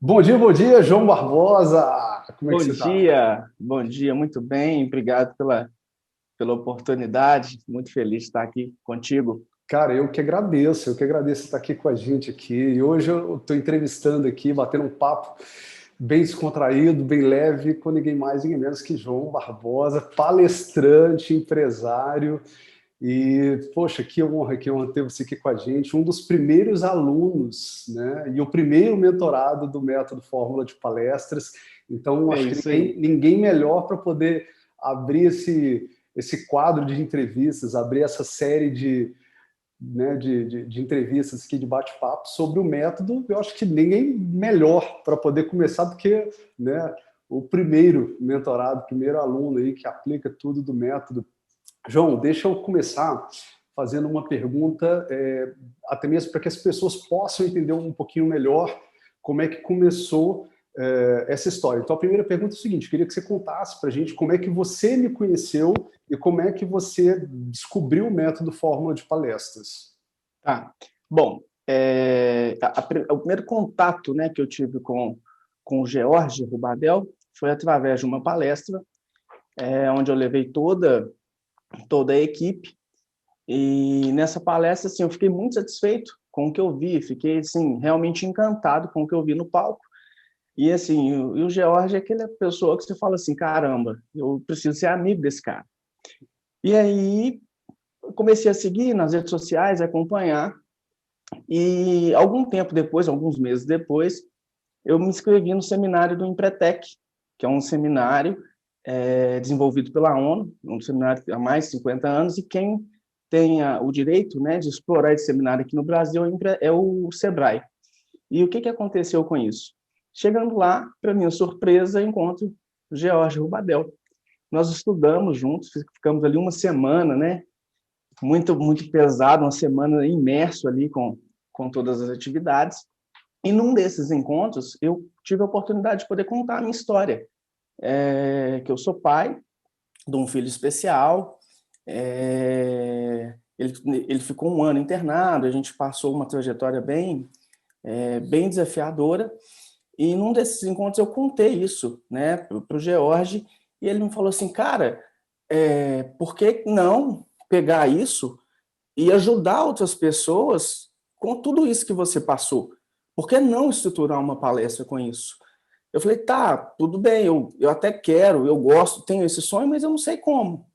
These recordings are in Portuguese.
Bom dia, João Barbosa! Como é que você está? Bom dia, muito bem, obrigado pela oportunidade, muito feliz de estar aqui contigo. Cara, eu que agradeço estar aqui com a gente aqui. E hoje eu estou entrevistando aqui, batendo um papo bem descontraído, bem leve, com ninguém mais, ninguém menos que João Barbosa, palestrante, empresário. E, poxa, que honra ter você aqui com a gente. Um dos primeiros alunos, né? E o primeiro mentorado do Método Fórmula de Palestras. Então, É acho que isso aí. ninguém melhor para poder abrir esse quadro de entrevistas, abrir essa série de entrevistas aqui, de bate-papo sobre o método. Eu acho que ninguém melhor para poder começar do que, né, o primeiro mentorado, o primeiro aluno aí que aplica tudo do método. João, deixa eu começar fazendo uma pergunta, até mesmo para que as pessoas possam entender um pouquinho melhor como é que começou essa história. Então, a primeira pergunta é o seguinte: queria que você contasse para a gente como é que você me conheceu e como é que você descobriu o método Fórmula de Palestras. Tá. Bom, o primeiro contato, né, que eu tive com o George Rubadel foi através de uma palestra, onde eu levei toda a equipe, e nessa palestra, assim, eu fiquei muito satisfeito com o que eu vi, fiquei, assim, realmente encantado com o que eu vi no palco. E assim, o George é aquela pessoa que você fala assim, caramba, eu preciso ser amigo desse cara. E aí eu comecei a seguir nas redes sociais, a acompanhar, e algum tempo depois, alguns meses depois, eu me inscrevi no seminário do Empretec, que é um seminário desenvolvido pela ONU, um seminário há mais de 50 anos, e quem tem o direito, né, de explorar esse seminário aqui no Brasil é o Sebrae. E o que aconteceu com isso? Chegando lá, para minha surpresa, encontro o George Rubadel. Nós estudamos juntos, ficamos ali uma semana, né? Muito pesado, uma semana imerso ali com todas as atividades. E num desses encontros, eu tive a oportunidade de poder contar a minha história, que eu sou pai de um filho especial, ele ficou um ano internado, a gente passou uma trajetória bem desafiadora, e num desses encontros eu contei isso, né, para o George, e ele me falou assim, cara, por que não pegar isso e ajudar outras pessoas com tudo isso que você passou? Por que não estruturar uma palestra com isso? Eu falei, tá, tudo bem, eu até quero, eu gosto, tenho esse sonho, mas eu não sei como.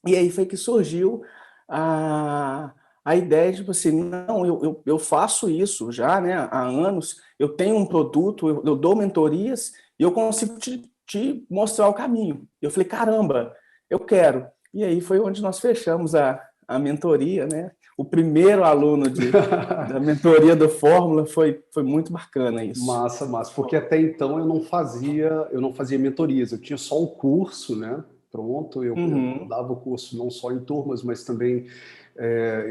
E aí foi que surgiu a ideia de, tipo assim, não, eu faço isso já, né, há anos, eu tenho um produto, eu dou mentorias e eu consigo te mostrar o caminho. Eu falei, caramba, eu quero. E aí foi onde nós fechamos a mentoria, né? O primeiro aluno da mentoria do Fórmula foi muito bacana isso. Massa, massa, porque até então eu não fazia mentorias, eu tinha só o curso, né? Pronto, eu Uhum. dava o curso não só em turmas, mas também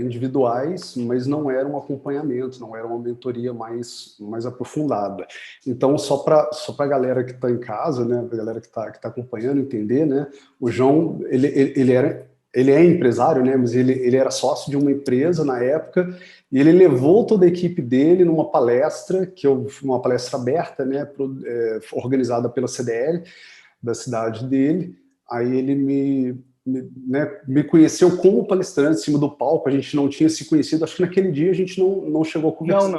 individuais, mas não era um acompanhamento, não era uma mentoria mais aprofundada. Então, só para a galera que está em casa, né? A galera que tá acompanhando entender, né? O João, ele é empresário, né? Mas ele era sócio de uma empresa na época. E ele levou toda a equipe dele numa palestra, uma palestra aberta, né, organizada pela CDL, da cidade dele. Aí ele me conheceu como palestrante em cima do palco, a gente não tinha se conhecido, acho que naquele dia a gente não chegou a Não, conversar.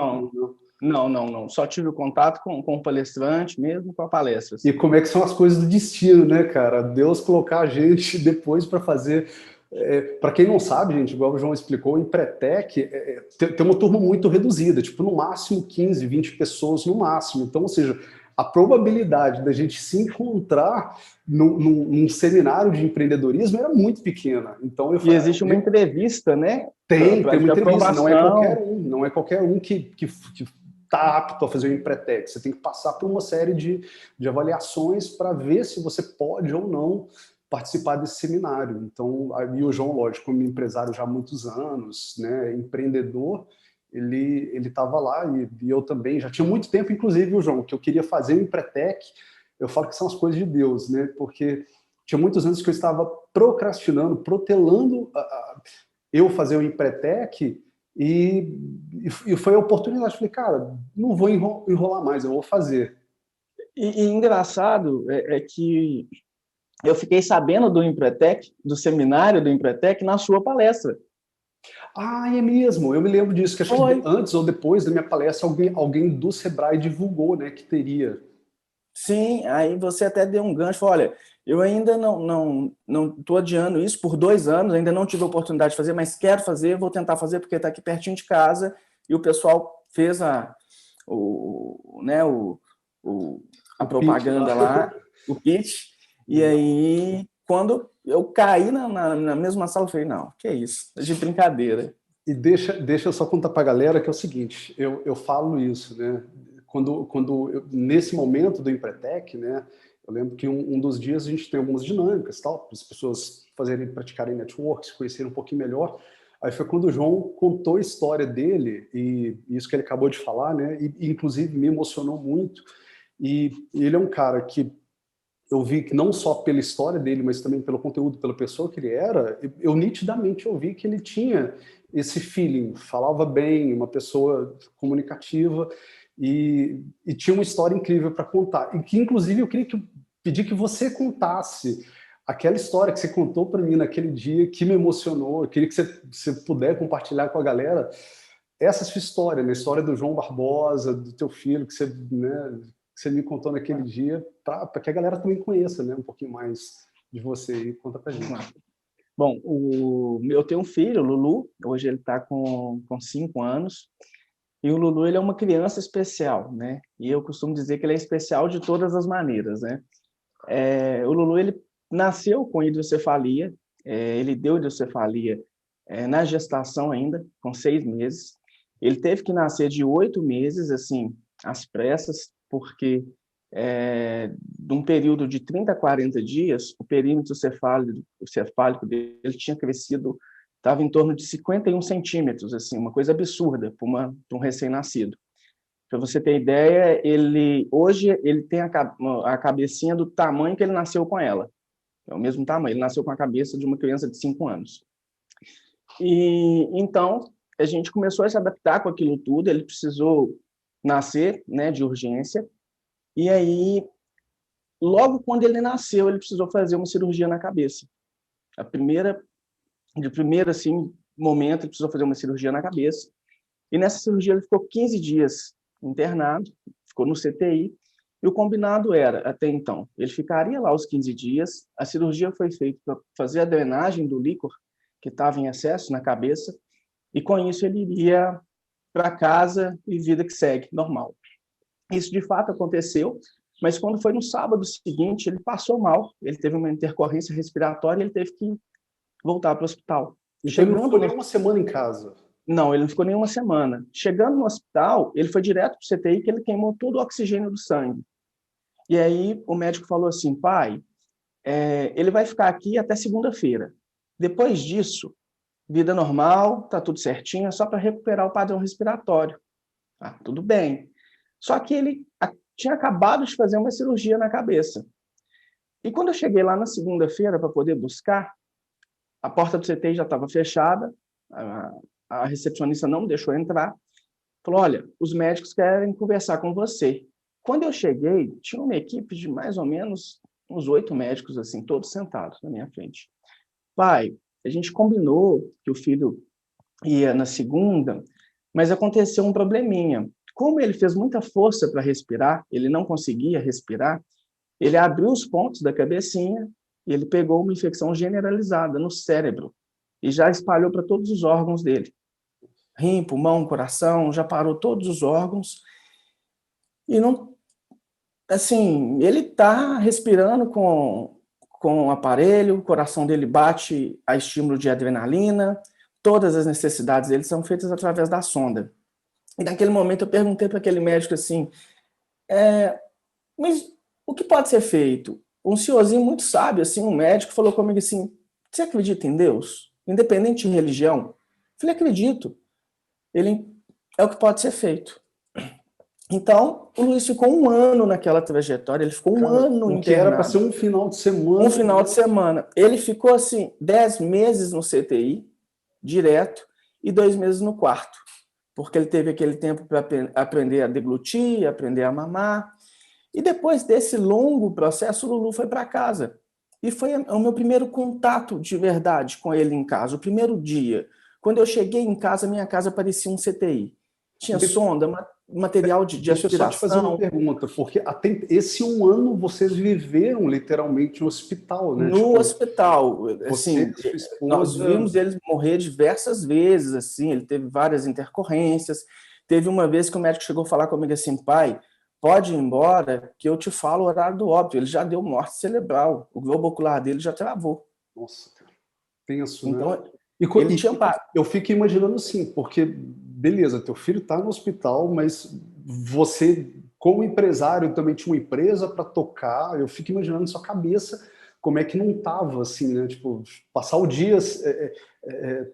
não. Não. Só tive contato com o palestrante mesmo, com a palestra, E assim. como é que são as coisas do destino, né, cara? Deus colocar a gente depois para fazer. Para quem não sabe, gente, igual o João explicou, em Pretec tem uma turma muito reduzida, tipo, no máximo 15, 20 pessoas no máximo. Então, ou seja, a probabilidade da gente se encontrar num seminário de empreendedorismo era muito pequena. Então, eu E falei, existe uma entrevista, né, tem uma de entrevista, aprovação. não é qualquer um que está apto a fazer o Empretec. Você tem que passar por uma série de avaliações para ver se você pode ou não participar desse seminário. Então, e o João, lógico, como empresário já há muitos anos, né, empreendedor, ele estava lá e eu também, já tinha muito tempo, inclusive, o João, que eu queria fazer o Empretec. Eu falo que são as coisas de Deus, né, porque tinha muitos anos que eu estava procrastinando, protelando eu fazer o Empretec E foi a oportunidade. Falei, cara, não vou enrolar mais, eu vou fazer. E engraçado é que eu fiquei sabendo do Empretec, do seminário do Empretec, na sua palestra. Ah, é mesmo, eu me lembro disso, que acho que antes ou depois da minha palestra, alguém do Sebrae divulgou, né, que teria. Sim, aí você até deu um gancho, falou, olha, eu ainda não estou adiando isso por 2 anos, ainda não tive a oportunidade de fazer, mas quero fazer, vou tentar fazer, porque está aqui pertinho de casa, e o pessoal fez a propaganda lá, o pitch, e aí, quando eu caí na mesma sala, eu falei, não, que é isso, de brincadeira. E deixa eu só contar para a galera que é o seguinte, eu falo isso, né? Nesse momento do Empretec, né? Eu lembro que um dos dias a gente tem algumas dinâmicas, tal, para as pessoas praticarem network, se conhecerem um pouquinho melhor. Aí foi quando o João contou a história dele, e isso que ele acabou de falar, né? E inclusive me emocionou muito. E ele é um cara que eu vi que não só pela história dele, mas também pelo conteúdo, pela pessoa que ele era, eu nitidamente ouvi que ele tinha esse feeling, falava bem, uma pessoa comunicativa e tinha uma história incrível para contar. E que, inclusive, eu queria pedir que você contasse aquela história que você contou para mim naquele dia, que me emocionou. Eu queria que você puder compartilhar com a galera essa sua história, né? A história do João Barbosa, do teu filho, que você, né, que você me contou naquele dia, para que a galera também conheça, né, um pouquinho mais de você e conta pra gente. Bom, eu tenho um filho, o Lulu, hoje ele está com 5 anos, e o Lulu ele é uma criança especial, né? E eu costumo dizer que ele é especial de todas as maneiras, né? O Lulu ele nasceu com hidrocefalia, ele deu hidrocefalia na gestação ainda, com 6 meses. Ele teve que nascer de 8 meses, assim, às pressas, porque de um período de 30 a 40 dias, o perímetro cefálico dele tinha crescido, estava em torno de 51 centímetros, assim, uma coisa absurda para um recém-nascido. Para você ter ideia, hoje ele tem a cabecinha do tamanho que ele nasceu com ela. É o mesmo tamanho, ele nasceu com a cabeça de uma criança de 5 anos. E então, a gente começou a se adaptar com aquilo tudo, ele precisou nascer, né, de urgência, e aí, logo quando ele nasceu, ele precisou fazer uma cirurgia na cabeça. De primeiro assim, momento, ele precisou fazer uma cirurgia na cabeça, e nessa cirurgia ele ficou 15 dias internado, ficou no CTI, e o combinado era, até então, ele ficaria lá os 15 dias, a cirurgia foi feita para fazer a drenagem do líquor que estava em excesso na cabeça, e com isso ele iria para casa e vida que segue, normal. Isso de fato aconteceu, mas quando foi no sábado seguinte, ele passou mal, ele teve uma intercorrência respiratória e ele teve que voltar para o hospital. Então ele não ficou nem uma semana em casa? Não, ele não ficou nem uma semana. Chegando no hospital, ele foi direto para o CTI, que ele queimou todo o oxigênio do sangue. E aí o médico falou assim, pai, ele vai ficar aqui até segunda-feira. Depois disso, vida normal, tá tudo certinho, é só para recuperar o padrão respiratório. Ah, tudo bem. Só que ele tinha acabado de fazer uma cirurgia na cabeça. E quando eu cheguei lá na segunda-feira para poder buscar, a porta do CTI já estava fechada, a recepcionista não me deixou entrar, falou, olha, os médicos querem conversar com você. Quando eu cheguei, tinha uma equipe de mais ou menos uns 8 médicos, assim, todos sentados na minha frente. Pai, a gente combinou que o filho ia na segunda, mas aconteceu um probleminha. Como ele fez muita força para respirar, ele não conseguia respirar, ele abriu os pontos da cabecinha e ele pegou uma infecção generalizada no cérebro e já espalhou para todos os órgãos dele. Rim, pulmão, coração, já parou todos os órgãos. E não, assim, ele está respirando com o aparelho, o coração dele bate a estímulo de adrenalina, todas as necessidades dele são feitas através da sonda. E naquele momento eu perguntei para aquele médico assim, mas o que pode ser feito? Um senhorzinho muito sábio, assim, um médico, falou comigo assim, você acredita em Deus? Independente de religião? Eu falei, acredito. Ele é o que pode ser feito. Então, o Luiz ficou 1 ano naquela trajetória, ele ficou um ano internado. Que era para ser um final de semana. Um final de semana. Ele ficou, assim, 10 meses no CTI, direto, e 2 meses no quarto, porque ele teve aquele tempo para aprender a deglutir, aprender a mamar. E depois desse longo processo, o Lulu foi para casa. E foi o meu primeiro contato de verdade com ele em casa, o primeiro dia. Quando eu cheguei em casa, minha casa parecia um CTI. Tinha sonda, material de Deixa eu só te fazer uma aspiração. pergunta, porque até esse 1 ano vocês viveram literalmente no hospital, né? No Tipo, hospital, você assim, e sua nós esposa. vimos ele morrer diversas vezes, assim, ele teve várias intercorrências. Teve uma vez que o médico chegou a falar comigo assim, pai, pode ir embora, que eu te falo o horário do óbito. Ele já deu morte cerebral, o globo ocular dele já travou. Nossa, cara, tenso, né? Então, E, ele tinha parado. eu fico imaginando assim, porque, beleza, teu filho está no hospital, mas você, como empresário, também tinha uma empresa para tocar. Eu fico imaginando na sua cabeça como é que não tava, assim, né? Tipo, passar o dia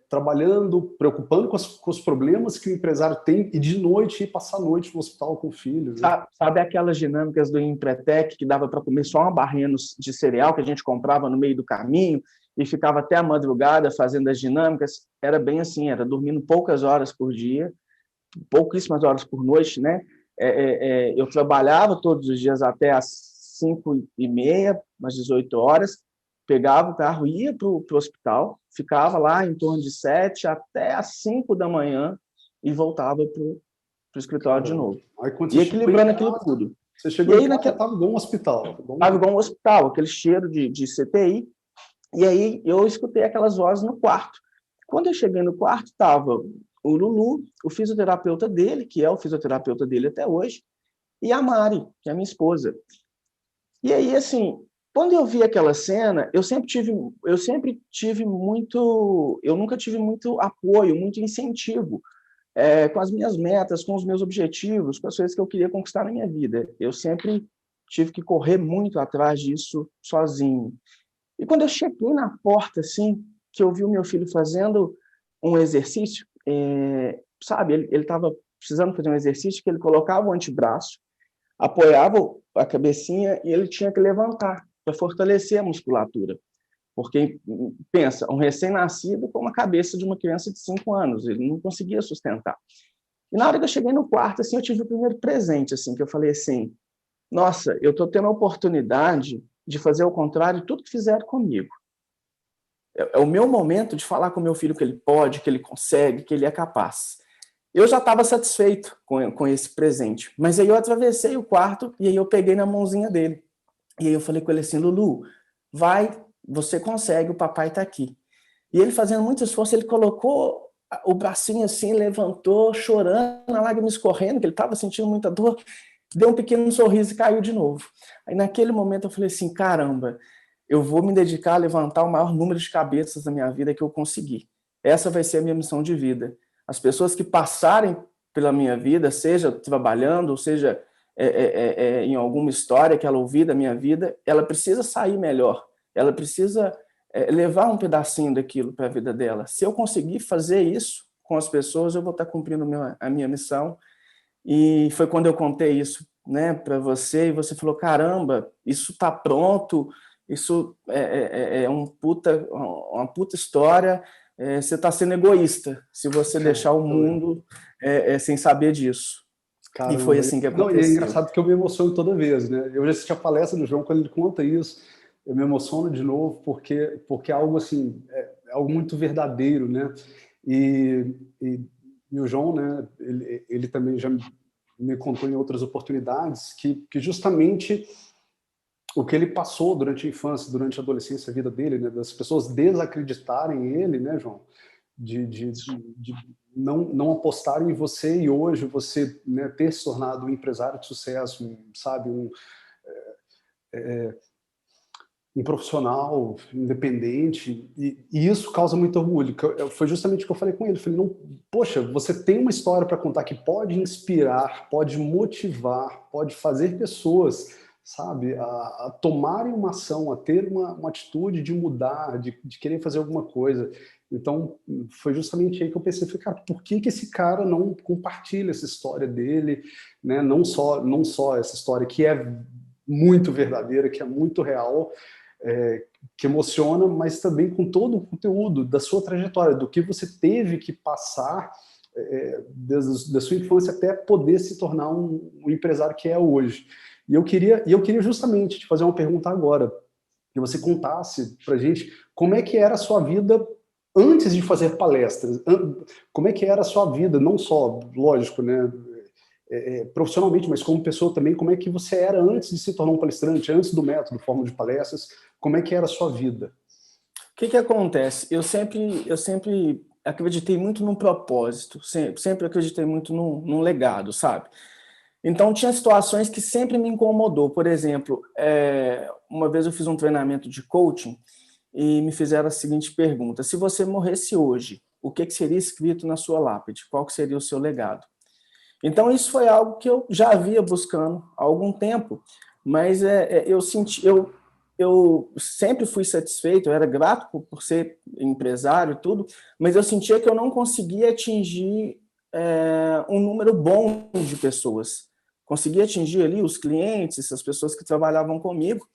trabalhando, preocupando com os problemas que o empresário tem e de noite ir passar a noite no hospital com o filho, né? Sabe aquelas dinâmicas do Empretec que dava para comer só uma barrinha de cereal que a gente comprava no meio do caminho e ficava até a madrugada fazendo as dinâmicas? Era bem assim, era dormindo poucas horas por dia, pouquíssimas horas por noite, né? Eu trabalhava todos os dias até às 5h30, umas 18 horas, pegava o carro, ia para o hospital, ficava lá em torno de 7 até às 5 da manhã e voltava para o escritório de novo. Aí quando E você chegou em equilibrando aquilo casa, tudo. você chegou E em aí, casa, estava igual um hospital. estava igual um hospital, aquele cheiro de CTI. E aí eu escutei aquelas vozes no quarto. Quando eu cheguei no quarto, estava o Lulu, o fisioterapeuta dele, que é o fisioterapeuta dele até hoje, e a Mari, que é a minha esposa. E aí, assim, quando eu vi aquela cena, eu sempre tive muito, eu nunca tive muito apoio, muito incentivo com as minhas metas, com os meus objetivos, com as coisas que eu queria conquistar na minha vida. Eu sempre tive que correr muito atrás disso sozinho. E quando eu cheguei na porta, assim, que eu vi o meu filho fazendo um exercício, sabe, ele estava precisando fazer um exercício que ele colocava o antebraço, apoiava a cabecinha e ele tinha que levantar para fortalecer a musculatura. Porque, pensa, um recém-nascido com uma cabeça de uma criança de 5 anos, ele não conseguia sustentar. E na hora que eu cheguei no quarto, assim, eu tive o primeiro presente, assim, que eu falei assim, nossa, eu estou tendo a oportunidade de fazer o contrário de tudo que fizeram comigo. É o meu momento de falar com o meu filho que ele pode, que ele consegue, que ele é capaz. Eu já estava satisfeito com esse presente, mas aí eu atravessei o quarto e aí eu peguei na mãozinha dele. E aí eu falei com ele assim, Lulu, vai, você consegue, o papai está aqui. E ele fazendo muito esforço, ele colocou o bracinho assim, levantou, chorando, a lágrima escorrendo, que ele estava sentindo muita dor, deu um pequeno sorriso e caiu de novo. Aí naquele momento eu falei assim, caramba, eu vou me dedicar a levantar o maior número de cabeças da minha vida que eu conseguir. Essa vai ser a minha missão de vida. As pessoas que passarem pela minha vida, seja trabalhando, ou seja em alguma história que ela ouvir da minha vida, ela precisa sair melhor. Ela precisa levar um pedacinho daquilo para a vida dela. Se eu conseguir fazer isso com as pessoas, eu vou estar cumprindo a minha missão. E foi quando eu contei isso, né, para você, e você falou, caramba, isso está pronto, isso é uma puta história, você está sendo egoísta se você deixar o mundo sem saber disso. E foi Caramba. assim que Não, e é aconteceu. engraçado que eu me emociono toda vez, né? Eu já assisti a palestra do João, quando ele conta isso, eu me emociono de novo, porque é algo assim, é algo muito verdadeiro, né? E, e, e o João, né, ele também já me contou em outras oportunidades que justamente o que ele passou durante a infância, durante a adolescência, a vida dele, né, das pessoas desacreditarem em ele, né, João? De não apostarem em você e hoje você, né, ter se tornado um empresário de sucesso, sabe, um profissional independente, e isso causa muito orgulho. Foi justamente o que eu falei com ele. Falei, não, poxa, você tem uma história para contar que pode inspirar, pode motivar, pode fazer pessoas, sabe, a tomarem uma ação, a ter uma atitude de mudar, de querer fazer alguma coisa. Então, foi justamente aí que eu pensei, falei, cara, por que esse cara não compartilha essa história dele, né? Não só essa história que é muito verdadeira, que é muito real, que emociona, mas também com todo o conteúdo da sua trajetória, do que você teve que passar desde da sua infância até poder se tornar um empresário que é hoje. E eu queria justamente te fazer uma pergunta agora, que você contasse para a gente como é que era a sua vida antes de fazer palestras, como é que era a sua vida, não só, lógico, né, profissionalmente, mas como pessoa também, como é que você era antes de se tornar um palestrante, antes do método Fórmula de Palestras, como é que era a sua vida? O que acontece? Eu sempre acreditei muito num propósito, sempre acreditei muito num legado, sabe? Então, tinha situações que sempre me incomodou. Por exemplo, uma vez eu fiz um treinamento de coaching e me fizeram a seguinte pergunta: se você morresse hoje, o que seria escrito na sua lápide? Qual que seria o seu legado? Então, isso foi algo que eu já havia buscando há algum tempo, mas eu sempre fui satisfeito, eu era grato por ser empresário e tudo, mas eu sentia que eu não conseguia atingir um número bom de pessoas. Conseguia atingir ali os clientes, essas pessoas que trabalhavam comigo,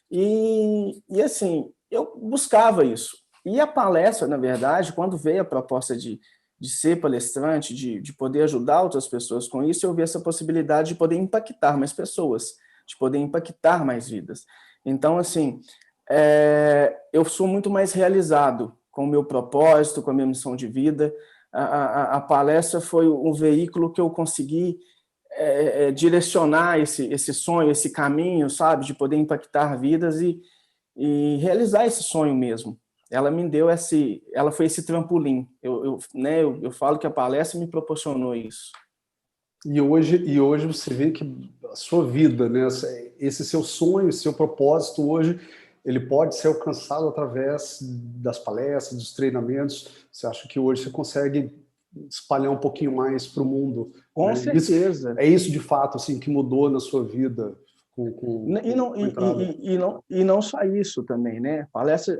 e assim, eu buscava isso. E a palestra, na verdade, quando veio a proposta de ser palestrante, de poder ajudar outras pessoas com isso, eu vi essa possibilidade de poder impactar mais pessoas, de poder impactar mais vidas. Então, assim, eu sou muito mais realizado com o meu propósito, com a minha missão de vida. A palestra foi um veículo que eu consegui direcionar esse sonho, esse caminho, sabe, de poder impactar vidas e realizar esse sonho mesmo. Ela me deu ela foi esse trampolim. Eu falo que a palestra me proporcionou isso. E hoje você vê que a sua vida, né, esse seu sonho, esse seu propósito hoje, ele pode ser alcançado através das palestras, dos treinamentos. Você acha que hoje você consegue espalhar um pouquinho mais para o mundo? Com Né? certeza. É isso de fato assim que mudou na sua vida com a entrada? E não só isso também, né?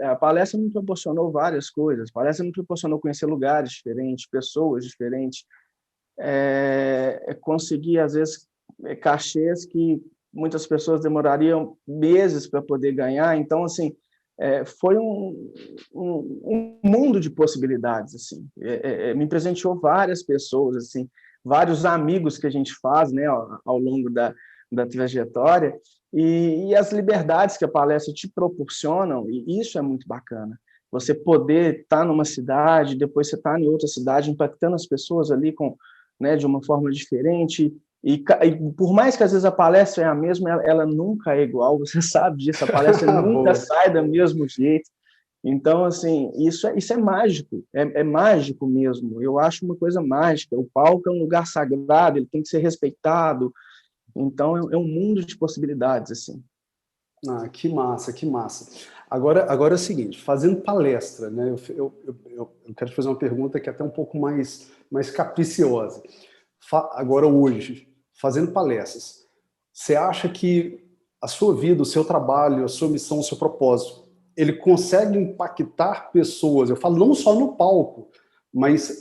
A palestra me proporcionou várias coisas. A palestra me proporcionou conhecer lugares diferentes, pessoas diferentes, conseguir, às vezes, cachês que muitas pessoas demorariam meses para poder ganhar. Então, assim, foi um mundo de possibilidades, assim. Me presenteou várias pessoas, assim, vários amigos que a gente faz, né, ao longo da trajetória, e as liberdades que a palestra te proporcionam, e isso é muito bacana. Você poder estar numa cidade, depois você estar em outra cidade, impactando as pessoas ali né, de uma forma diferente, e por mais que às vezes a palestra é a mesma, ela nunca é igual, você sabe disso, a palestra nunca sai do mesmo jeito. Então, assim, isso é mágico, é mágico mesmo. Eu acho uma coisa mágica. O palco é um lugar sagrado, ele tem que ser respeitado. Então, é um mundo de possibilidades, assim. Ah, que massa, que massa. Agora é o seguinte, fazendo palestra, né? Eu quero te fazer uma pergunta que é até um pouco mais capiciosa. Agora, hoje, fazendo palestras, você acha que a sua vida, o seu trabalho, a sua missão, o seu propósito, ele consegue impactar pessoas? Eu falo não só no palco, mas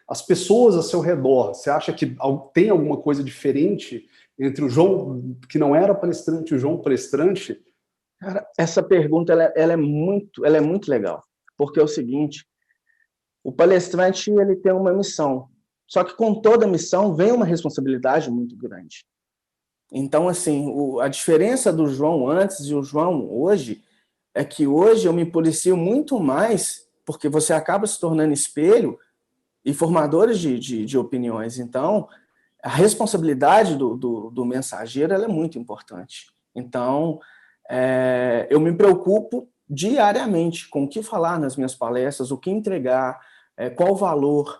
as pessoas ao seu redor. Você acha que tem alguma coisa diferente entre o João, que não era palestrante, e o João palestrante? Cara, essa pergunta ela é muito legal, porque é o seguinte: o palestrante ele tem uma missão, só que com toda missão vem uma responsabilidade muito grande. Então, assim, a diferença do João antes e o João hoje é que hoje eu me policio muito mais, porque você acaba se tornando espelho e formadores de opiniões. Então, a responsabilidade do mensageiro ela é muito importante. Então, eu me preocupo diariamente com o que falar nas minhas palestras, o que entregar, qual o valor,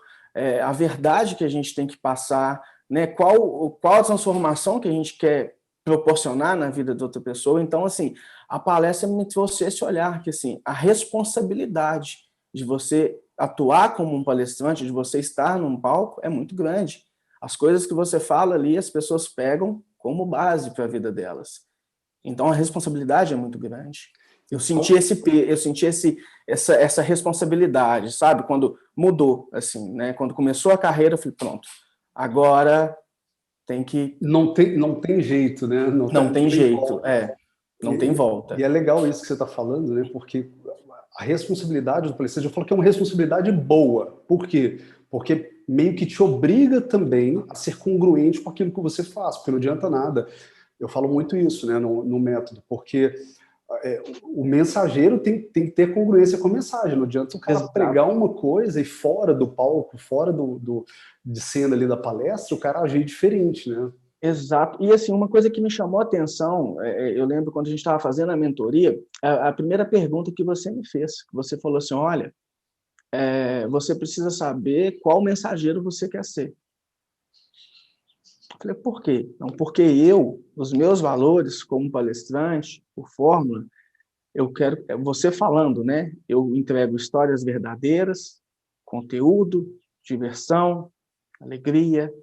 a verdade que a gente tem que passar, né? Qual a transformação que a gente quer proporcionar na vida de outra pessoa. Então, assim, a palestra me trouxe esse olhar que, assim, a responsabilidade de você atuar como um palestrante, de você estar num palco, é muito grande. As coisas que você fala ali, as pessoas pegam como base para a vida delas. Então, a responsabilidade é muito grande. Eu senti essa responsabilidade, sabe? Quando mudou, assim, né? Quando começou a carreira, eu falei, pronto, agora tem que... Não tem jeito, né? Não tem jeito, como. não tem volta. E é legal isso que você está falando, né? Porque a responsabilidade do palestrante, eu falo que é uma responsabilidade boa. Por quê? Porque meio que te obriga também a ser congruente com aquilo que você faz, porque não adianta nada. Eu falo muito isso, né, no método, porque o mensageiro tem que ter congruência com a mensagem. Não adianta o cara pregar uma coisa e fora do palco, fora de cena ali da palestra, o cara agir diferente, né? Exato. E assim, uma coisa que me chamou a atenção, eu lembro quando a gente estava fazendo a mentoria, a primeira pergunta que você me fez, que você falou assim, olha, você precisa saber qual mensageiro você quer ser. Eu falei, por quê? Não, porque os meus valores como palestrante, por fórmula, eu quero, você falando, né? Eu entrego histórias verdadeiras, conteúdo, diversão, alegria,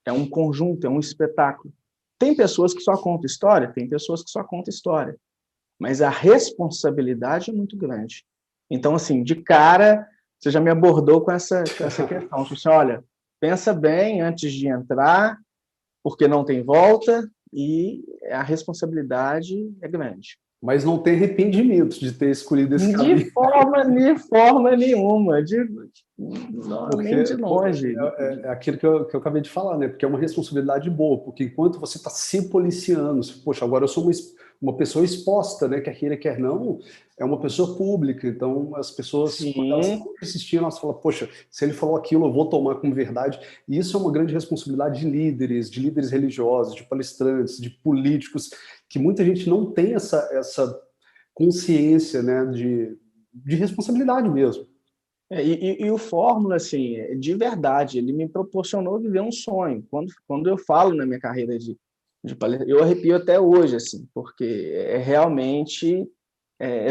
é um conjunto, é um espetáculo. Tem pessoas que só contam história, tem pessoas que só contam história, mas a responsabilidade é muito grande. Então, assim, de cara, você já me abordou com essa questão. Você disse, olha, pensa bem antes de entrar, porque não tem volta e a responsabilidade é grande. Mas não tem arrependimento de ter escolhido esse caminho. De forma nenhuma, nem de longe. É aquilo que eu acabei de falar, né? Porque é uma responsabilidade boa, porque enquanto você está se policiando, poxa, agora eu sou uma pessoa exposta, né? Quer queira, quer não, é uma pessoa pública, então as pessoas, quando elas estão assistindo, elas falam, poxa, se ele falou aquilo, eu vou tomar como verdade. E isso é uma grande responsabilidade de líderes religiosos, de palestrantes, de políticos, que muita gente não tem essa consciência, né, de responsabilidade mesmo. E o Fórmula, assim, de verdade, ele me proporcionou viver um sonho. Quando eu falo na minha carreira de palestra, eu arrepio até hoje, assim, porque realmente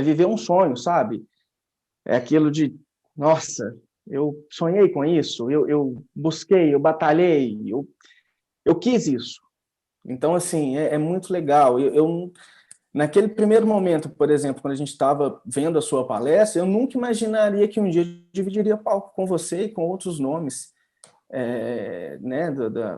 viver um sonho, sabe? É aquilo de, nossa, eu sonhei com isso, eu busquei, eu batalhei, eu quis isso. Então, assim, é muito legal. Naquele primeiro momento, por exemplo, quando a gente estava vendo a sua palestra, eu nunca imaginaria que um dia eu dividiria palco com você e com outros nomes né,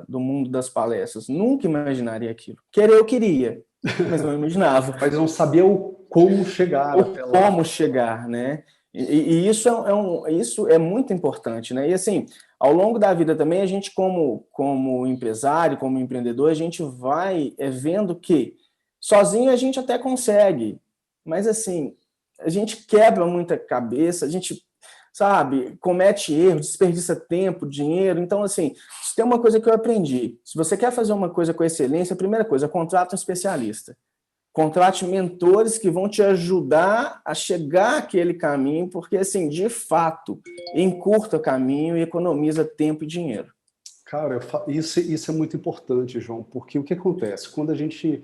do mundo das palestras. Nunca imaginaria aquilo. Querer eu queria, mas não imaginava. Mas não sabia como chegar até lá. Como chegar, né? E isso é muito importante, né? E assim, ao longo da vida também, a gente como empresário, como empreendedor, a gente vai vendo que sozinho a gente até consegue, mas assim, a gente quebra muita cabeça, a gente, sabe, comete erros, desperdiça tempo, dinheiro. Então, assim, se tem uma coisa que eu aprendi, se você quer fazer uma coisa com excelência, a primeira coisa, contrata um especialista. Contrate mentores que vão te ajudar a chegar àquele caminho, porque, assim, de fato, encurta o caminho e economiza tempo e dinheiro. Cara, isso é muito importante, João, porque o que acontece? Quando a gente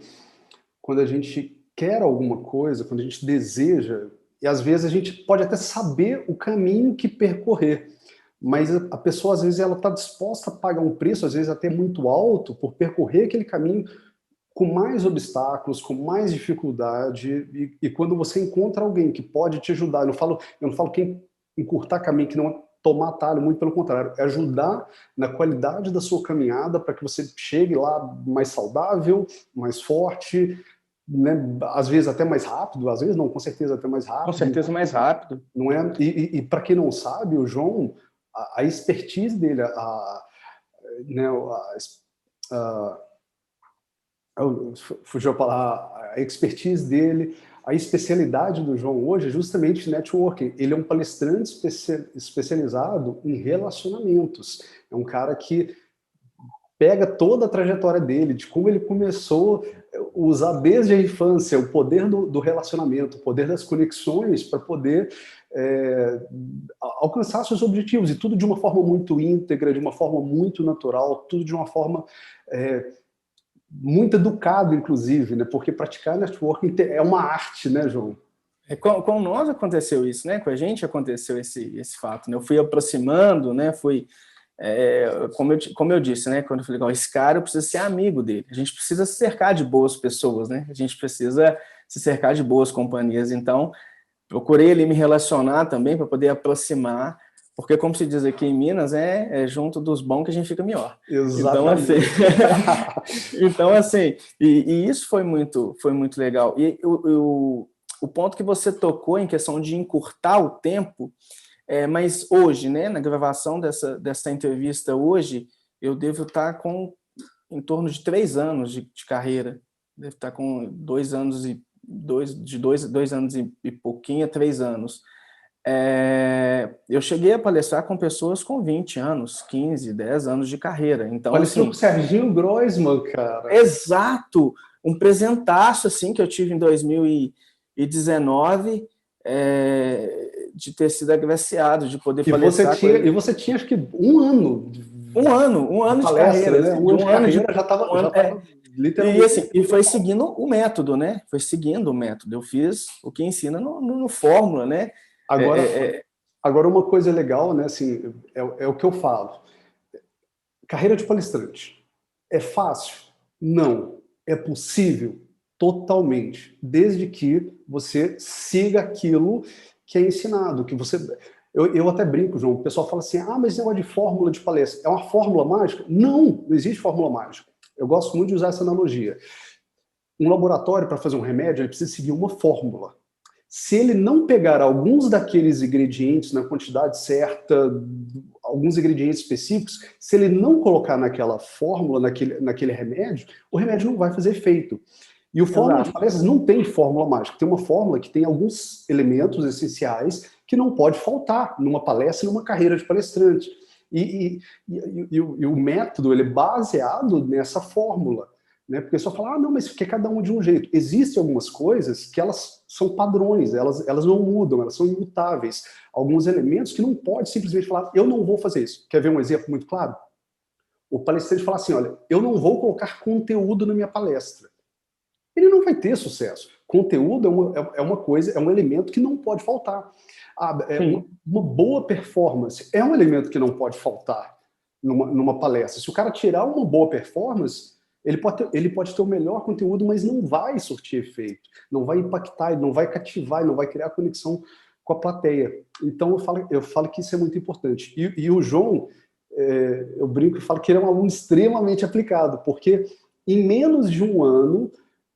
quer alguma coisa, quando a gente deseja, e às vezes a gente pode até saber o caminho que percorrer, mas a pessoa, às vezes, ela está disposta a pagar um preço, às vezes até muito alto, por percorrer aquele caminho com mais obstáculos, com mais dificuldade, e quando você encontra alguém que pode te ajudar, eu não falo quem encurtar caminho, que não é tomar atalho, muito pelo contrário, é ajudar na qualidade da sua caminhada para que você chegue lá mais saudável, mais forte, né? Às vezes até mais rápido, às vezes não, com certeza até mais rápido. Com certeza mais rápido. Não é? E para quem não sabe, o João, a expertise dele, fugiu a palavra, a expertise dele, a especialidade do João hoje é justamente networking. Ele é um palestrante especializado em relacionamentos. É um cara que pega toda a trajetória dele, de como ele começou a usar desde a infância o poder do relacionamento, o poder das conexões para poder alcançar seus objetivos, e tudo de uma forma muito íntegra, de uma forma muito natural, tudo de uma forma muito educada, inclusive, né? Porque praticar networking é uma arte, né, João? Com nós aconteceu isso, né? Com a gente aconteceu esse fato, né? Eu fui aproximando, né? Como eu disse, né? Quando eu falei, esse cara, eu preciso ser amigo dele. A gente precisa se cercar de boas pessoas, né? A gente precisa se cercar de boas companhias. Então, procurei ali me relacionar também para poder aproximar, Porque, como se diz aqui em Minas, é junto dos bons que a gente fica melhor. Exatamente. Então, assim, e isso foi muito legal. E o ponto que você tocou em questão de encurtar o tempo, mas hoje, né, na gravação dessa entrevista hoje, eu devo estar com em torno de 3 anos de carreira. Devo estar com 2 anos e dois anos e pouquinho a 3 anos. Eu cheguei a palestrar com pessoas com 20 anos, 15, 10 anos de carreira. Então, Palestrou assim, com o Serginho Groisman, cara. Exato! Um presentaço assim, que eu tive em 2019, de ter sido agraciado, de poder palestrar com ele. E você tinha, acho que, um ano Um ano de palestra, carreira. né? Assim, Um ano de carreira já um ano, estava E, literalmente... assim, e foi seguindo o método, né? Foi seguindo o método. Eu fiz o que ensina no Fórmula, né? Agora, uma coisa legal, né? Assim, é o que eu falo. Carreira de palestrante. É fácil? Não. É possível? Totalmente. Desde que você siga aquilo que é ensinado, que você... Eu até brinco, João, o pessoal fala assim, mas esse negócio de fórmula de palestra, é uma fórmula mágica? Não existe fórmula mágica. Eu gosto muito de usar essa analogia. Um laboratório, para fazer um remédio, ele precisa seguir uma fórmula. Se ele não pegar alguns daqueles ingredientes na quantidade certa, alguns ingredientes específicos, se ele não colocar naquela fórmula, naquele remédio, o remédio não vai fazer efeito. E o Fórmula de Palestras não tem fórmula mágica, tem uma fórmula que tem alguns elementos essenciais que não pode faltar numa palestra, numa carreira de palestrante. E o método ele é baseado nessa fórmula. Né? Porque só fala, não, mas que é cada um de um jeito. Existem algumas coisas que elas são padrões, elas não mudam, elas são imutáveis. Alguns elementos que não pode simplesmente falar, eu não vou fazer isso. Quer ver um exemplo muito claro? O palestrante fala assim, olha, eu não vou colocar conteúdo na minha palestra. Ele não vai ter sucesso. Conteúdo é uma coisa, é um elemento que não pode faltar. Uma boa performance é um elemento que não pode faltar numa palestra. Se o cara tirar uma boa performance, ele pode ter o melhor conteúdo, mas não vai surtir efeito, não vai impactar, não vai cativar, não vai criar conexão com a plateia. Então, eu falo que isso é muito importante. E o João, eu brinco e falo que ele é um aluno extremamente aplicado, porque em menos de um ano,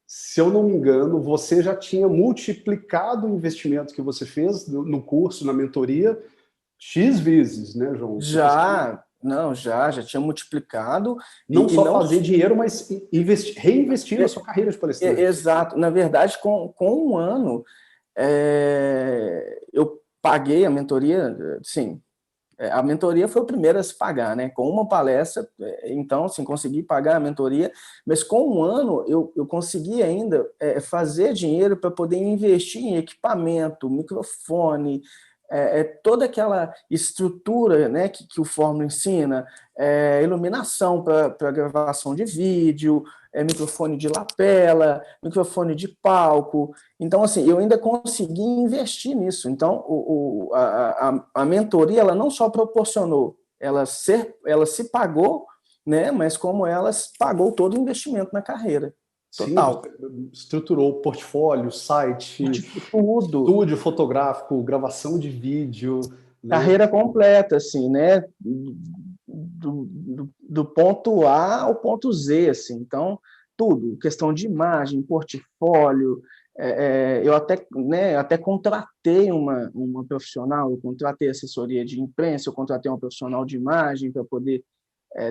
se eu não me engano, você já tinha multiplicado o investimento que você fez no curso, na mentoria, X vezes, né, João? Já tinha multiplicado. Não só fazer dinheiro, mas reinvestir na sua carreira de palestrante. Exato. Na verdade, com um ano, eu paguei a mentoria, sim. A mentoria foi o primeiro a se pagar, né? Com uma palestra, então, assim, consegui pagar a mentoria, mas com um ano eu consegui ainda fazer dinheiro para poder investir em equipamento, microfone, toda aquela estrutura, né, que o Fórmula ensina, iluminação para gravação de vídeo, microfone de lapela, microfone de palco. Então, assim, eu ainda consegui investir nisso. Então, a mentoria, ela não só proporcionou, ela se pagou, né, mas como ela pagou todo o investimento na carreira. Total. Sim, estruturou o portfólio, site, tudo. Estúdio fotográfico, gravação de vídeo. Né? Carreira completa, assim, né? Do ponto A ao ponto Z, assim. Então, tudo. Questão de imagem, portfólio. Eu até contratei uma profissional, eu contratei assessoria de imprensa, eu contratei uma profissional de imagem para poder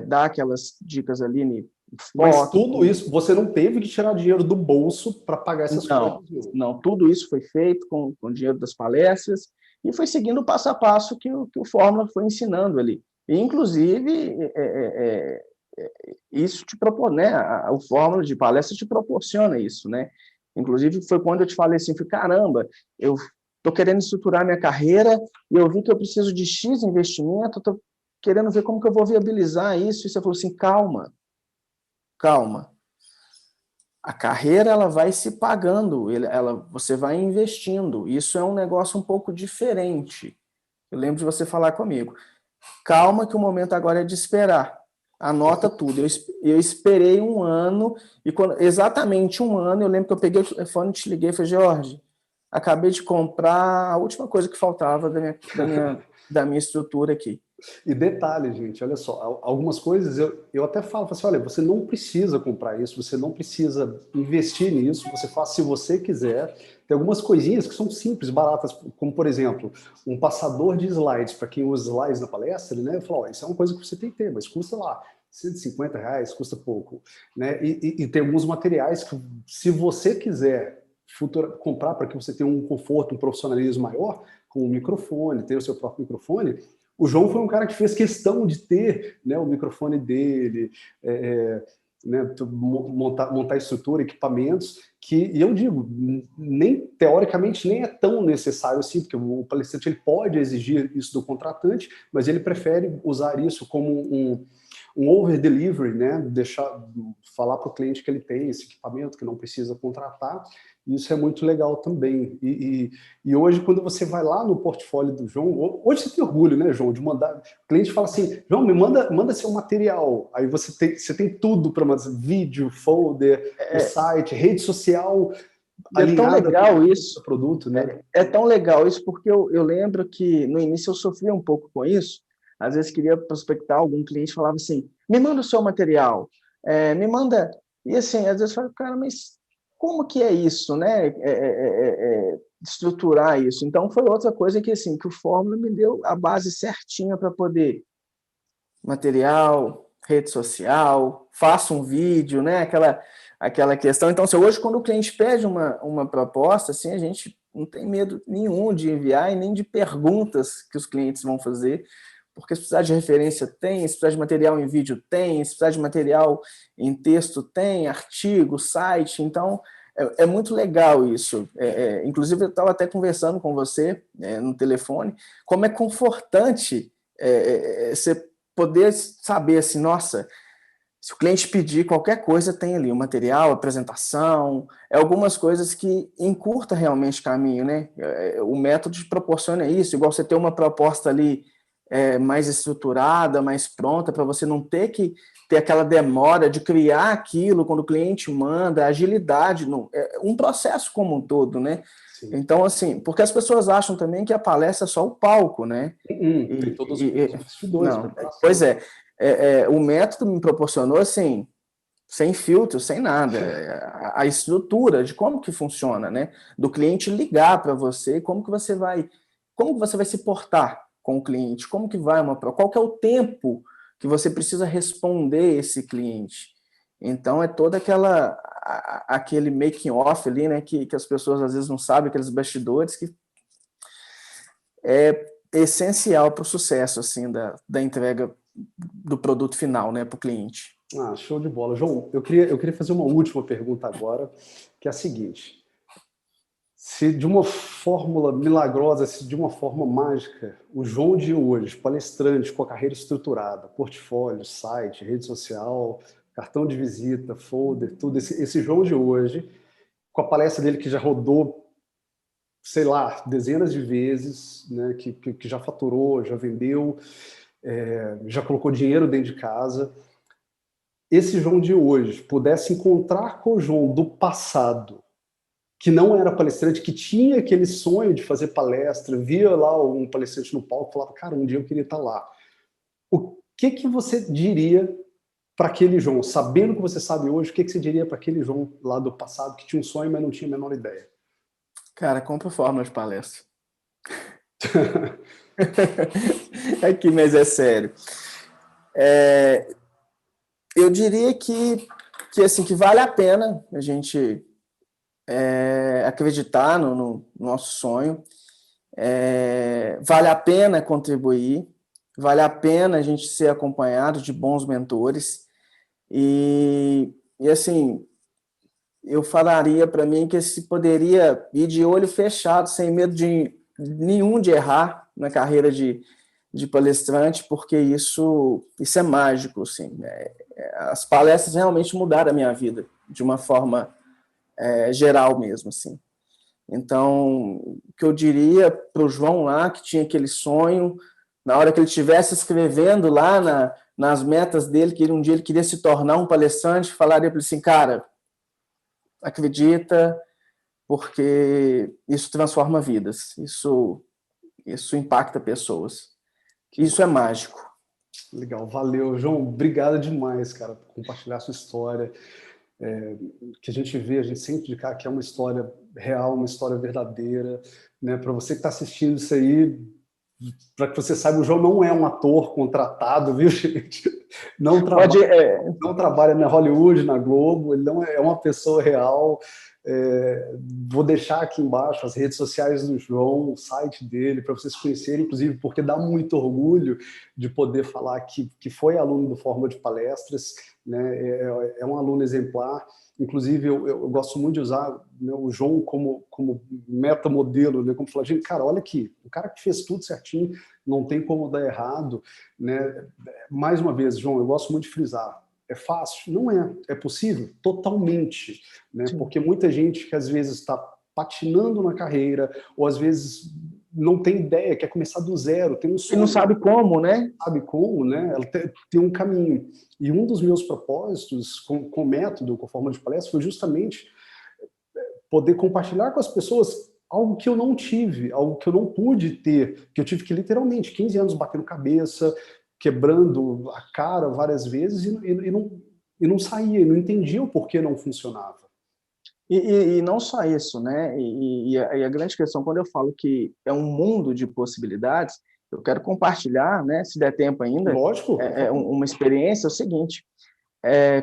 dar aquelas dicas ali. Mas tudo isso, você não teve que tirar dinheiro do bolso para pagar essas coisas? Não, tudo isso foi feito com dinheiro das palestras e foi seguindo o passo a passo que o Fórmula foi ensinando ali. E, inclusive, isso te propõe, né? O Fórmula de palestra te proporciona isso, né? Inclusive, foi quando eu te falei assim, caramba, eu estou querendo estruturar minha carreira e eu vi que eu preciso de X investimento, estou querendo ver como que eu vou viabilizar isso. E você falou assim, calma. A carreira ela vai se pagando, você vai investindo. Isso é um negócio um pouco diferente. Eu lembro de você falar comigo. Calma que o momento agora é de esperar. Anota tudo. Eu esperei um ano, e exatamente um ano, eu lembro que eu peguei o telefone e te liguei e falei, Jorge, acabei de comprar a última coisa que faltava da minha da minha estrutura aqui. E detalhe, gente, olha só, algumas coisas eu até falo assim, olha, você não precisa comprar isso, você não precisa investir nisso, você faz se você quiser. Tem algumas coisinhas que são simples, baratas, como, por exemplo, um passador de slides, para quem usa slides na palestra, né? Eu falo, ó, isso é uma coisa que você tem que ter, mas custa lá R$ 150, custa pouco. Né? E tem alguns materiais que, se você quiser comprar para que você tenha um conforto, um profissionalismo maior, com um microfone, ter o seu próprio microfone, o João foi um cara que fez questão de ter, né, o microfone dele, né, montar estrutura, equipamentos, e eu digo, nem teoricamente nem é tão necessário assim, porque o palestrante ele pode exigir isso do contratante, mas ele prefere usar isso como um over-delivery, né, falar para o cliente que ele tem esse equipamento, que não precisa contratar. Isso é muito legal também. E hoje, quando você vai lá no portfólio do João, hoje você tem orgulho, né, João, de mandar. O cliente fala assim: João, manda seu material. Aí você tem tudo para mandar: vídeo, folder, o site, rede social. É tão legal isso. Produto, né? É tão legal isso, porque eu lembro que no início eu sofria um pouco com isso. Às vezes queria prospectar, algum cliente falava assim: me manda o seu material, me manda. E assim, às vezes eu falo, cara, mas como que é isso, né? Estruturar isso. Então foi outra coisa que assim, que o Fórmula me deu a base certinha para poder material, rede social, faça um vídeo, né? Aquela questão. Então, se hoje, quando o cliente pede uma proposta, assim, a gente não tem medo nenhum de enviar e nem de perguntas que os clientes vão fazer, porque se precisar de referência tem, se precisar de material em vídeo tem, se precisar de material em texto tem, artigo, site. Então, é muito legal isso. Inclusive, eu estava até conversando com você no telefone, como é confortante você poder saber assim, nossa, se o cliente pedir qualquer coisa, tem ali o material, a apresentação, algumas coisas que encurta realmente o caminho, né? O método te proporciona isso, igual você ter uma proposta ali mais estruturada, mais pronta, para você não ter que ter aquela demora de criar aquilo quando o cliente manda, agilidade, um processo como um todo, né? Sim. Então, assim, porque as pessoas acham também que a palestra é só o palco, né? Tem todos os bastidores. Não, pois é. O método me proporcionou, assim, sem filtro, sem nada, a estrutura de como que funciona, né? Do cliente ligar para você, como que você vai se portar com o cliente, como que vai qual que é o tempo que você precisa responder esse cliente. Então, é toda aquele making off ali, né, que as pessoas às vezes não sabem, aqueles bastidores que é essencial para o sucesso, assim, da entrega do produto final, né, para o cliente. Show de bola. João, eu queria fazer uma última pergunta agora, que é a seguinte: se de uma fórmula milagrosa, se de uma forma mágica, o João de hoje, palestrante com a carreira estruturada, portfólio, site, rede social, cartão de visita, folder, tudo, esse João de hoje, com a palestra dele que já rodou, sei lá, dezenas de vezes, né, que já faturou, já vendeu, já colocou dinheiro dentro de casa, esse João de hoje pudesse encontrar com o João do passado, que não era palestrante, que tinha aquele sonho de fazer palestra, via lá um palestrante no palco, falava, cara, um dia eu queria estar lá. O que você diria para aquele João, sabendo o que você sabe hoje, o que você diria para aquele João lá do passado, que tinha um sonho, mas não tinha a menor ideia? Cara, compra fórmula de palestra. Aqui, mas é sério. Eu diria que vale a pena a gente acreditar no nosso sonho, vale a pena contribuir, vale a pena a gente ser acompanhado de bons mentores e assim, eu falaria para mim que se poderia ir de olho fechado, sem medo nenhum de errar na carreira de palestrante, porque isso é mágico, assim. As palestras realmente mudaram a minha vida de uma forma geral mesmo, assim. Então, o que eu diria para o João lá, que tinha aquele sonho, na hora que ele estivesse escrevendo lá nas metas dele, que um dia ele queria se tornar um palestrante, falaria para ele assim, cara, acredita, porque isso transforma vidas, isso impacta pessoas. Isso é mágico. Legal, valeu, João. Obrigado demais, cara, por compartilhar a sua história. Que a gente sente de cá que é uma história real, uma história verdadeira, né? Para você que está assistindo isso aí, para que você saiba, o João não é um ator contratado, viu, gente? Não trabalha na Hollywood, na Globo, ele não é uma pessoa real. Vou deixar aqui embaixo as redes sociais do João, o site dele, para vocês conhecerem, inclusive porque dá muito orgulho de poder falar que foi aluno do Fórmula de Palestras, né? É um aluno exemplar. Inclusive, eu gosto muito de usar, né, o João como metamodelo, né, como falar, gente, cara, olha aqui, o cara que fez tudo certinho, não tem como dar errado, né? Mais uma vez, João, eu gosto muito de frisar, é fácil? Não é. É possível? Totalmente, né? Porque muita gente que às vezes está patinando na carreira, ou às vezes não tem ideia, quer começar do zero, tem um sonho. E não sabe como, né? Sabe como, né? Ela tem um caminho. E um dos meus propósitos com o método, com a forma de palestra, foi justamente poder compartilhar com as pessoas algo que eu não tive, algo que eu não pude ter, que eu tive que literalmente 15 anos batendo cabeça, quebrando a cara várias vezes e não saía, e não entendia o porquê não funcionava. E não só isso, né? E a grande questão, quando eu falo que é um mundo de possibilidades, eu quero compartilhar, né, se der tempo ainda, lógico, uma experiência, é o seguinte,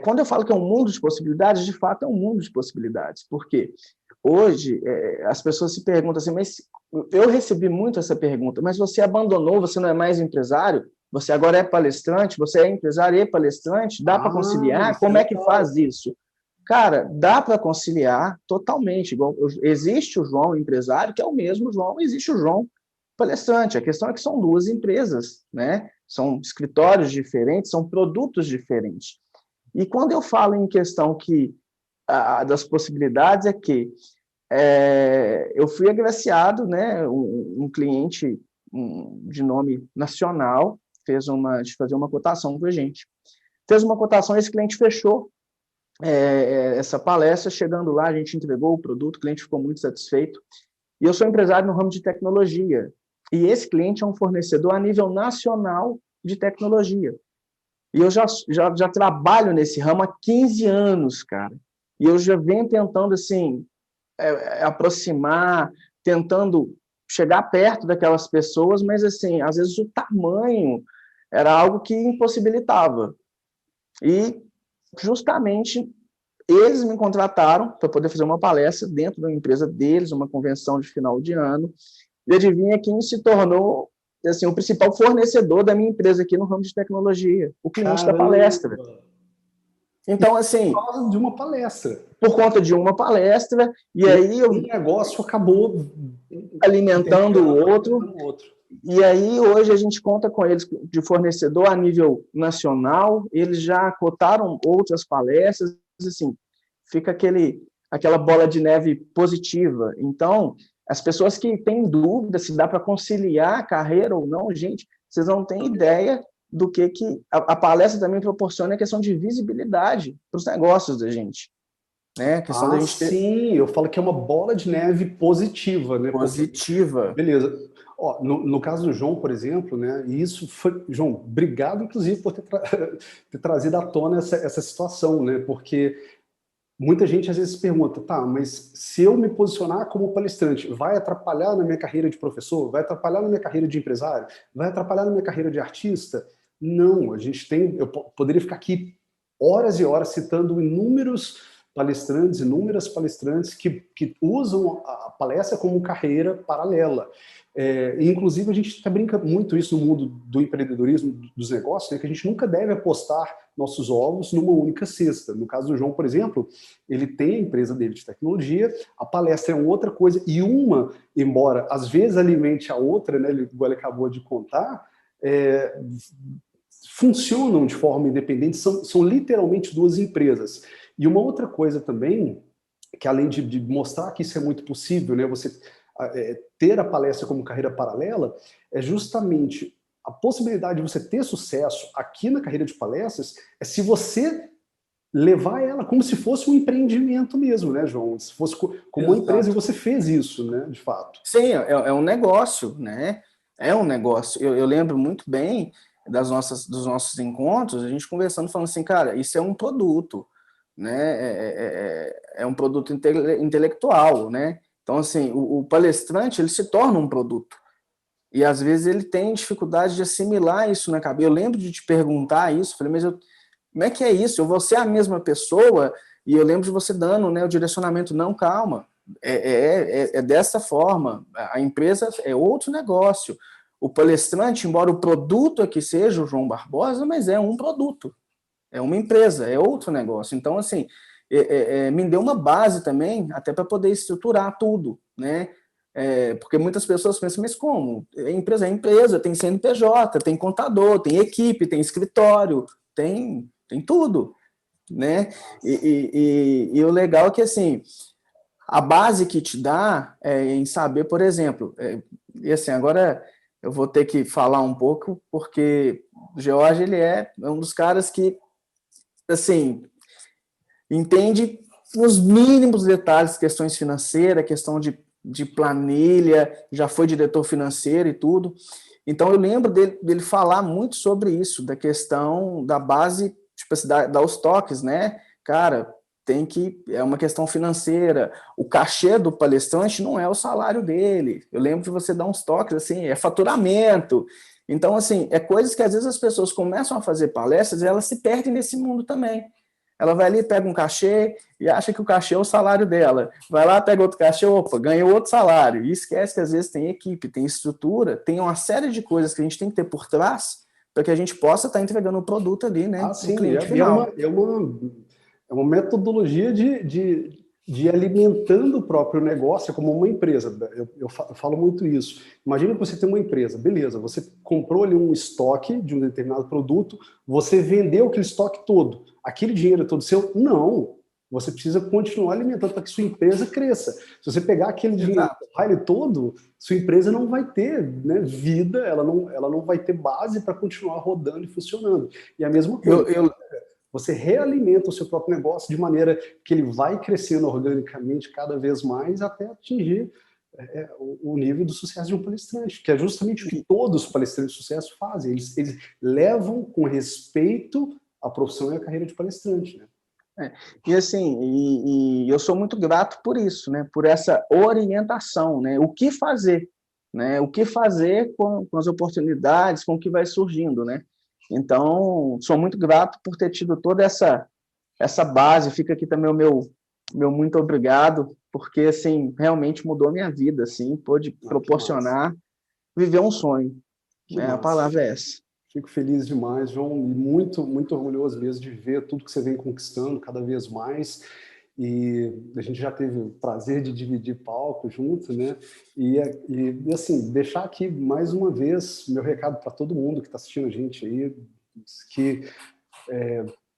quando eu falo que é um mundo de possibilidades, de fato é um mundo de possibilidades, porque hoje as pessoas se perguntam assim, mas eu recebi muito essa pergunta, mas você abandonou, você não é mais empresário? Você agora é palestrante, você é empresário e palestrante, dá para conciliar? Como é que faz isso? Cara, dá para conciliar totalmente. Igual, existe o João empresário, que é o mesmo João, existe o João palestrante. A questão é que são duas empresas, né? São escritórios diferentes, são produtos diferentes. E quando eu falo em questão das possibilidades, é que eu fui agraciado, né? Um cliente de nome nacional de fazer uma cotação com a gente. Fez uma cotação, esse cliente fechou essa palestra. Chegando lá, a gente entregou o produto, o cliente ficou muito satisfeito. E eu sou empresário no ramo de tecnologia. E esse cliente é um fornecedor a nível nacional de tecnologia. E eu já trabalho nesse ramo há 15 anos, cara. E eu já venho tentando, assim, aproximar, tentando chegar perto daquelas pessoas, mas, assim, às vezes o tamanho era algo que impossibilitava. E, justamente, eles me contrataram para poder fazer uma palestra dentro da empresa deles, uma convenção de final de ano, e adivinha quem se tornou, assim, o principal fornecedor da minha empresa aqui no ramo de tecnologia, o cliente da palestra. Então, assim... Por causa de uma palestra. Por conta de uma palestra, e aí... Um negócio acabou alimentando o outro. E aí, hoje, a gente conta com eles de fornecedor a nível nacional, eles já cotaram outras palestras, assim, fica aquela bola de neve positiva. Então, as pessoas que têm dúvida se dá para conciliar a carreira ou não, gente, vocês não têm ideia do que a palestra também proporciona, a questão de visibilidade para os negócios da gente. Né? A questão da gente ter... Sim, eu falo que é uma bola de neve positiva, né? Positiva. Porque, beleza. Ó, no caso do João, por exemplo, né? E isso foi... João, obrigado, inclusive, por ter trazido à tona essa situação, né? Porque muita gente às vezes pergunta, tá, mas se eu me posicionar como palestrante, vai atrapalhar na minha carreira de professor? Vai atrapalhar na minha carreira de empresário? Vai atrapalhar na minha carreira de artista? Não, a gente tem... Eu poderia ficar aqui horas e horas citando inúmeras palestrantes que usam a palestra como carreira paralela. Inclusive, a gente brinca muito isso no mundo do empreendedorismo, dos negócios, né, que a gente nunca deve apostar nossos ovos numa única cesta. No caso do João, por exemplo, ele tem a empresa dele de tecnologia, a palestra é outra coisa, e uma, embora às vezes alimente a outra, né, igual ele acabou de contar, funcionam de forma independente, são literalmente duas empresas. E uma outra coisa também, que além de mostrar que isso é muito possível, né, você ter a palestra como carreira paralela, é justamente a possibilidade de você ter sucesso aqui na carreira de palestras, é se você levar ela como se fosse um empreendimento mesmo, né, João? Se fosse como uma empresa, e você fez isso, né, de fato. Sim, é um negócio, né? É um negócio. Eu lembro muito bem dos nossos encontros, a gente conversando, falando assim, cara, isso é um produto, né? É um produto intelectual, né? Então, assim, o palestrante, ele se torna um produto. E, às vezes, ele tem dificuldade de assimilar isso na cabeça. Eu lembro de te perguntar isso, falei, mas como é que é isso? Eu vou ser a mesma pessoa? E eu lembro de você dando, né, o direcionamento, não, calma, é dessa forma, a empresa é outro negócio. O palestrante, embora o produto aqui seja o João Barbosa, mas é um produto, é uma empresa, é outro negócio. Então, assim, me deu uma base também, até para poder estruturar tudo, né? Porque muitas pessoas pensam, mas como? É empresa, tem CNPJ, tem contador, tem equipe, tem escritório, tem tudo, né? E o legal é que, assim, a base que te dá é em saber, por exemplo, e assim, agora eu vou ter que falar um pouco, porque o George, ele é um dos caras que, assim, entende nos mínimos detalhes, questões financeiras, questão de planilha, já foi diretor financeiro e tudo. Então, eu lembro dele falar muito sobre isso, da questão da base, tipo assim, dar os toques, né? Cara, é uma questão financeira. O cachê do palestrante não é o salário dele. Eu lembro de você dar uns toques, assim, é faturamento. Então, assim, é coisas que às vezes as pessoas começam a fazer palestras e elas se perdem nesse mundo também. Ela vai ali, pega um cachê e acha que o cachê é o salário dela. Vai lá, pega outro cachê, opa, ganha outro salário. E esquece que às vezes tem equipe, tem estrutura, tem uma série de coisas que a gente tem que ter por trás para que a gente possa estar entregando o produto ali, né, Ah, no sim, cliente é final. é uma metodologia de ir alimentando o próprio negócio como uma empresa. Eu falo muito isso. Imagina que você tem uma empresa, beleza, você comprou ali um estoque de um determinado produto, você vendeu aquele estoque todo. Aquele dinheiro é todo seu? Não. Você precisa continuar alimentando para que sua empresa cresça. Se você pegar aquele dinheiro Exato. todo, sua empresa não vai ter, né, vida, ela não vai ter base para continuar rodando e funcionando. E a mesma coisa, Eu, você realimenta o seu próprio negócio de maneira que ele vai crescendo organicamente cada vez mais até atingir o nível do sucesso de um palestrante, que é justamente o que todos os palestrantes de sucesso fazem. Eles levam com respeito a profissão e a carreira de palestrante, né? E assim, e eu sou muito grato por isso, né? Por essa orientação, né? O que fazer, né? O que fazer com as oportunidades, com o que vai surgindo, né? Então, sou muito grato por ter tido toda essa base. Fica aqui também o meu muito obrigado, porque assim, realmente mudou a minha vida, assim, pôde Ah, que massa. proporcionar viver um sonho, Que né? A massa. palavra é essa. Fico feliz demais, João, e muito orgulhoso mesmo de ver tudo que você vem conquistando cada vez mais. E a gente já teve o prazer de dividir palco junto, né? E assim, deixar aqui mais uma vez meu recado para todo mundo que está assistindo a gente aí, que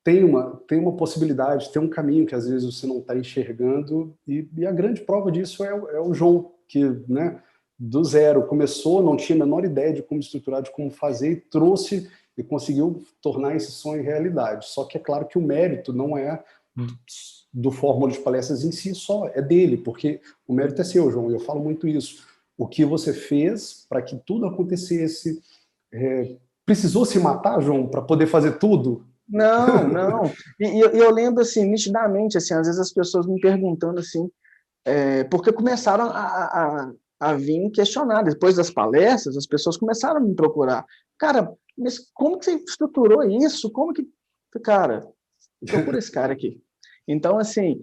tem uma possibilidade, tem um caminho que às vezes você não está enxergando, e a grande prova disso é o João, que, né, do zero começou, não tinha a menor ideia de como estruturar, de como fazer, e trouxe e conseguiu tornar esse sonho realidade. Só que é claro que o mérito não é do Fórmula de Palestras em si só, é dele, porque o mérito é seu, João, eu falo muito isso. O que você fez para que tudo acontecesse, precisou se matar, João, para poder fazer tudo? Não, não. E eu lembro assim, nitidamente, assim, às vezes as pessoas me perguntando assim, porque começaram a vir questionar. Depois das palestras, as pessoas começaram a me procurar. Cara, mas como que você estruturou isso? Como que. Cara, procura esse cara aqui. Então, assim,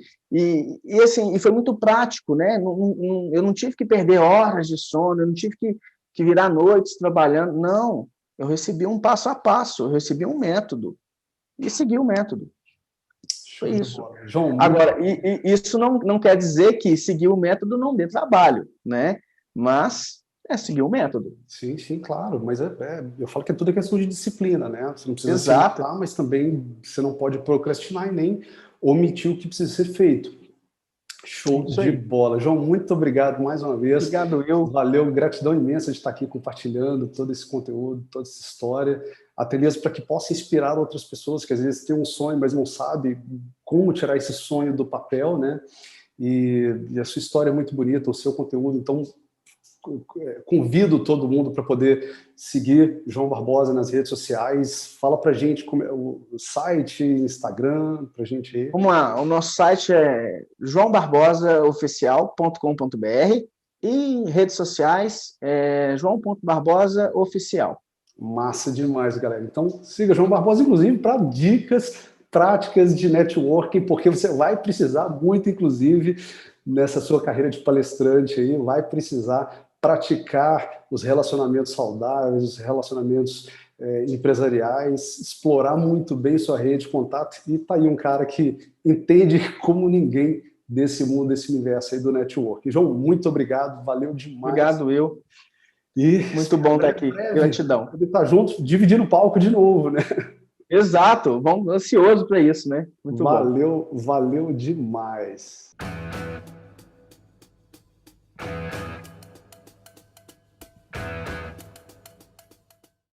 assim, e foi muito prático, né? Eu não tive que perder horas de sono, eu não tive que virar noites trabalhando. Não, eu recebi um passo a passo, eu recebi um método e segui o método. Foi Show de isso. bola. João, muito Agora, isso não quer dizer que seguir o método não dê trabalho, né? Mas seguir o método. sim, sim, claro, mas eu falo que tudo é questão de disciplina, né? Você não precisa se Exato. matar, mas também você não pode procrastinar e nem omitir o que precisa ser feito. Show Isso de aí. bola. João, muito obrigado mais uma vez. Obrigado, eu. Valeu, gratidão imensa de estar aqui compartilhando todo esse conteúdo, toda essa história, até mesmo para que possa inspirar outras pessoas que às vezes têm um sonho, mas não sabe como tirar esse sonho do papel, né? E a sua história é muito bonita, o seu conteúdo, então convido todo mundo para poder seguir João Barbosa nas redes sociais. Fala para a gente como é o site, Instagram, para a gente ir. Vamos lá, o nosso site é joãobarbosaoficial.com.br e redes sociais é joão.barbosaoficial. Massa demais, galera. Então, siga João Barbosa, inclusive, para dicas práticas de networking, porque você vai precisar muito, inclusive, nessa sua carreira de palestrante aí, vai precisar praticar os relacionamentos saudáveis, os relacionamentos empresariais, explorar muito bem sua rede de contato, e tá aí um cara que entende como ninguém desse mundo, desse universo aí do networking. João, muito obrigado, valeu demais. Obrigado, eu. E muito bom estar aqui, gratidão. Poder estar juntos, dividindo o palco de novo, né? Exato, vamos ansioso para isso, né? Muito bom. Valeu demais.